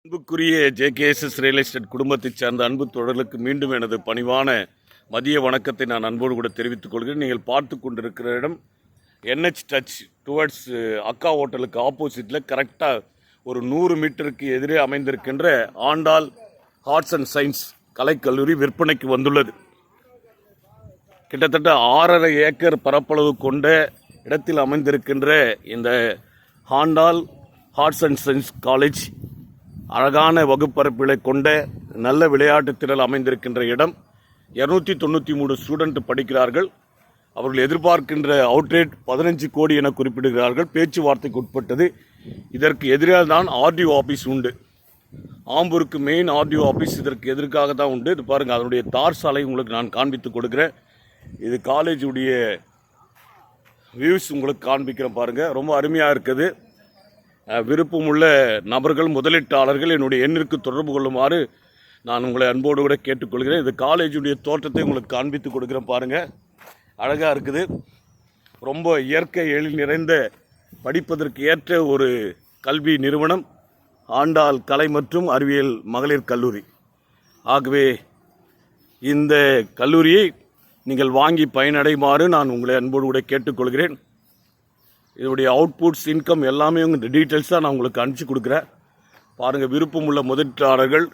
அன்புக்குரிய ஜேகேஎஸ்எஸ் real estate குடும்பத்தைச் சார்ந்த அன்பு தொடர்களுக்கு மீண்டும் எனது பணிவான மதிய வணக்கத்தை நான் அன்போடு கூட தெரிவித்துக் கொள்கிறேன். நீங்கள் பார்த்து கொண்டிருக்கிற இடம் என்ஹெச் டச் டுவர்ட்ஸ் அக்கா ஹோட்டலுக்கு ஆப்போசிட்டில் கரெக்டாக ஒரு 100 மீட்டருக்கு எதிரே அமைந்திருக்கின்ற ஆண்டாள் ஆர்ட்ஸ் அண்ட் சயின்ஸ் கலைக்கல்லூரி விற்பனைக்கு வந்துள்ளது. கிட்டத்தட்ட 6.5 ஏக்கர் பரப்பளவு கொண்ட இடத்தில் அமைந்திருக்கின்ற இந்த Andal arts and science college அழகான வகுப்பரப்புகளை கொண்ட நல்ல விளையாட்டு திடல் அமைந்திருக்கின்ற இடம். 293 ஸ்டூடெண்ட் படிக்கிறார்கள். அவர்கள் எதிர்பார்க்கின்ற அவுட்ரேட் 15 கோடி என குறிப்பிடுகிறார்கள். பேச்சுவார்த்தைக்கு உட்பட்டது. இதற்கு எதிராக தான் ஆர்டிஓ ஆஃபீஸ் உண்டு. ஆம்பூருக்கு மெயின் ஆர்டிஓ ஆஃபீஸ் இதற்கு எதிர்க்காக தான் உண்டு. இது பாருங்கள், அதனுடைய தார் சாலை உங்களுக்கு நான் காண்பித்து கொடுக்குறேன். இது காலேஜுடைய வியூஸ் உங்களுக்கு காண்பிக்கிறேன் பாருங்கள். ரொம்ப அருமையாக இருக்குது. விருப்பமுள்ள நபர்கள் முதலீட்டாளர்கள் என்னுடைய எண்ணிற்கு தொடர்பு கொள்ளுமாறு நான் உங்களை அன்போடு கூட கேட்டுக்கொள்கிறேன். இது காலேஜுடைய தோற்றத்தை உங்களுக்கு காண்பித்து கொடுக்குறேன் பாருங்கள். அழகாக இருக்குது. ரொம்ப இயற்கை எழில் நிறைந்த படிப்பதற்கு ஏற்ற ஒரு கல்வி நிறுவனம் ஆண்டாள் கலை மற்றும் அறிவியல் மகளிர் கல்லூரி. ஆகவே இந்த கல்லூரியை நீங்கள் வாங்கி பயனடைமாறு நான் உங்களை அன்போடு கூட கேட்டுக்கொள்கிறேன். இதனுடைய அவுட்புட்ஸ் இன்கம் எல்லாமே உங்கள் டீட்டெயில்ஸாக நான் உங்களுக்கு அனுப்பிச்சி கொடுக்குறேன் பாருங்கள். விருப்பமுள்ள முதலீட்டாளர்கள்